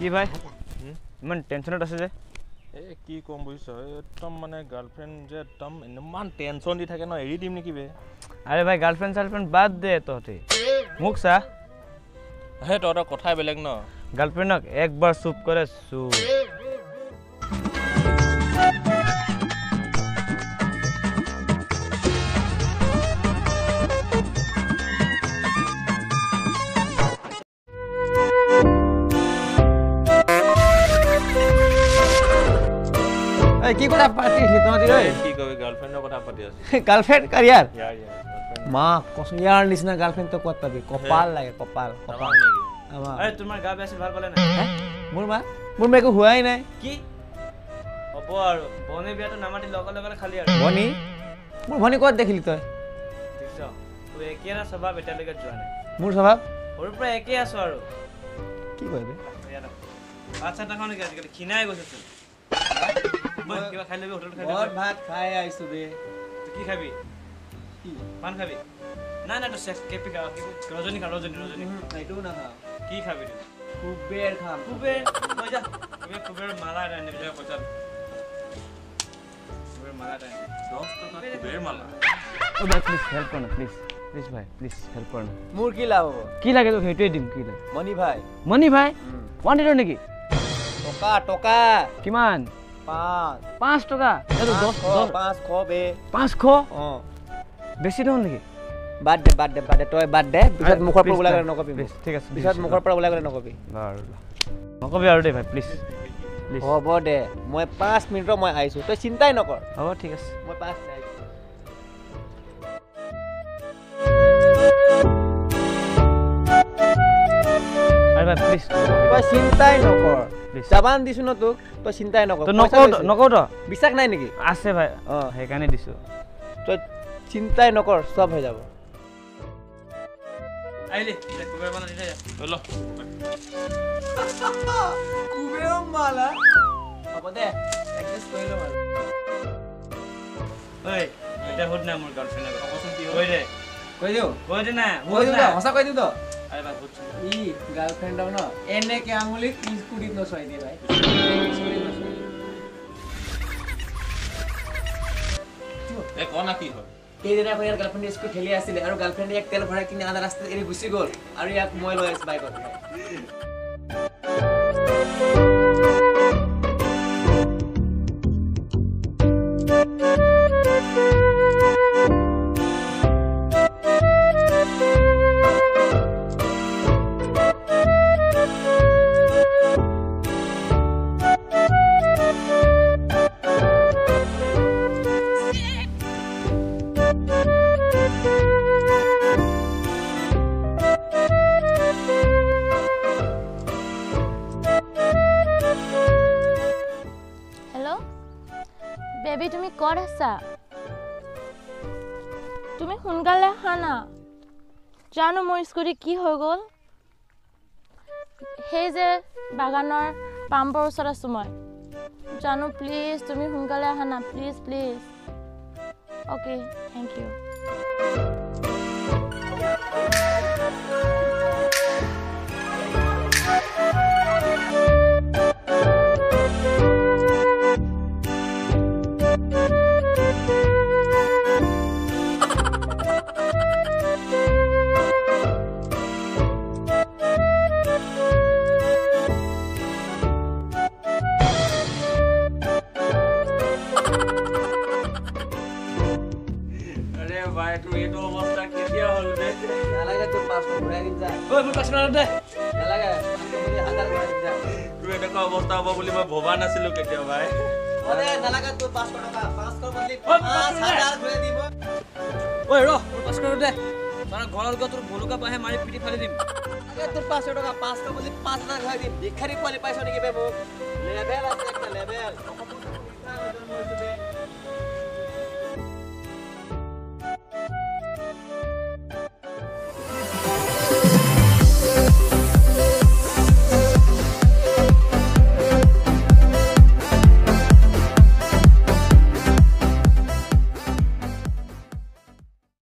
কি ভাই ইমান টেনশনত আছে যে কি কম বুজিছ একদম মানে গাৰ্লফ্ৰেণ্ড যে একদম ইমান টেনশ্যন দি থাকে ন এৰি দিম নেকি বে আৰে ভাই গাৰ্লফ্ৰেন্ড বাদ দে তহঁতে মোক চা হে তহঁতৰ কথাই বেলেগ ন গাৰ্লফ্ৰেন্ডক একবাৰ চুপ কৰে চুপ কি কথা পাতি তহঁতি কি কবি গাৰ্লফ্ৰেণ্ডৰ কথা পাতি আছো গাৰ্লফ্ৰেণ্ড কাৰিয়াৰ ইয়াৰ মা কচোন ইয়াৰ নিচিনা গাৰ্লফ্ৰেণ্ড তই ক'ত পাবি কপাল লাগে কপাল কপাল নেকি আমাৰ আৰে তোমাৰ গা বেশি ভাল পালে না মোৰ মা একো হোৱাই নাই কি হ'ব আৰু বনে বিয়াটো নামাতি লগে খালি আৰু ভনী মোৰ ভনী ক'ত দেখিলি তই দেখিছ তুই একেৰা স্বভাৱ এতিয়ালৈকে যোৱা নাই মোৰ স্বভাৱ সৰুৰ পৰা একে আছো আৰু কি কৰিবি আচ্ছা টাকা নেকি আজিকালি খিনাই গৈছে কিবা খাই লবি হোটেল খাই লবি ভাত খাই আহিছো বে তুই কি খাবি কি পান খাবি না না তো শেষ কেপি খা রজনী এইটোও নাখাওঁ কি খাবি তুই কুবেৰ খাম কুবেৰ লৈ যা কুবেৰ মালা এটা আনি দিলে পইচা কুবেৰ মালা এটা 10 টকা কুবেৰ মালা ও ভাই প্লিজ হেল্প কৰ না প্লিজ ভাই প্লিজ হেল্প কৰ না মোৰ কি লাভ হ'ব কি লাগে তোক সেইটোৱে দিম কি লাগে মণি ভাই ওয়ান্টেড নেকি টকা কিমান 5 টকা এটো 10 500 বে 500 বেছি দেখোন নেকি বাদ দে তই বাদ দে পিছত মুখৰ পৰা ওলাই গলে নকবি ঠিক আছে পিছত মুখৰ পৰা ওলাই গলে নকবি নকবি আৰু দে ভাই প্লিজ হ'ব দে মই 5 মিনিটৰ মই আহিছো তই চিন্তাই নকৰ হ'ব ঠিক আছে মই 5 আহিছো আৰে ভাই প্লিজ তই চিন্তাই নকৰ জাবান দিছো ন তোক তই চিন্তাই নকৰ তো নকও তো বিশ্বাস নাই নেকি আছে ভাই সেইকাৰণে দিছো তই চিন্তাই নকৰ সব হৈ যাব আইলি কুবেৰ মালা দি যা ল কুবেৰ মালা হ'ব দে এডজাস্ট কৰি ল ভাল ঐ এটা হুড না মোৰ গাৰ্লফ্ৰেণ্ডৰ কথা কচোন কি হৈ ৰে কৈ দিও না সঁচা কৈ দিও তো আৰে ভাই হুড ই গাৰ্লফ্ৰেণ্ডক ন এনে কে আঙুলি কিস কৰি নছাই দে ভাই কনা কি হয় কেইদিনা ইয়াৰ গাৰ্লফ্ৰেণ্ড স্কুল ঠেলি আছিলে আৰু গাৰ্লফ্ৰেণ্ডে এক তেল ভৰাই কিনে আধা ৰাস্তাত এৰি গুচি গ'ল আৰু ইয়াক মই লৈ আহিছো বাইকত বেবি তুমি ক'ত আছা তুমি সোনকালে আহা না জানো মোৰ স্কুটি কি হৈ গ'ল সেই যে বাগানৰ পাম্পৰ ওচৰত আছো মই জানো প্লিজ তুমি সোনকালে আহা না প্লিজ অ'কে থেংক ইউ ভাই তুই এইটো অৱস্থা কেতিয়া হ'ল বে নালাগে তোৰ 500 ঘূৰাই দিম যা ঐ মোৰ 500 দে নালাগে 1000 ঘূৰাই দিম যা তুই এনেকুৱা অৱস্থা হ'ব বুলি মই ভবা নাছিলো কেতিয়া ভাই অৰে নালাগে তোৰ 500 টকা 500 বদলি 5000 ঘূৰাই দিব ঐ ৰ মোৰ 500 দে তাৰ ঘৰৰ গা তোৰ ভলুকা পাহে মাৰি পিটি ফালি দিম তোৰ 500 টকা 500 বদলি 5000 ঘূৰাই দিম ভিখাৰী পোৱালি পাইছ নেকি বে মোক লেভেল আছে একটা লেভেল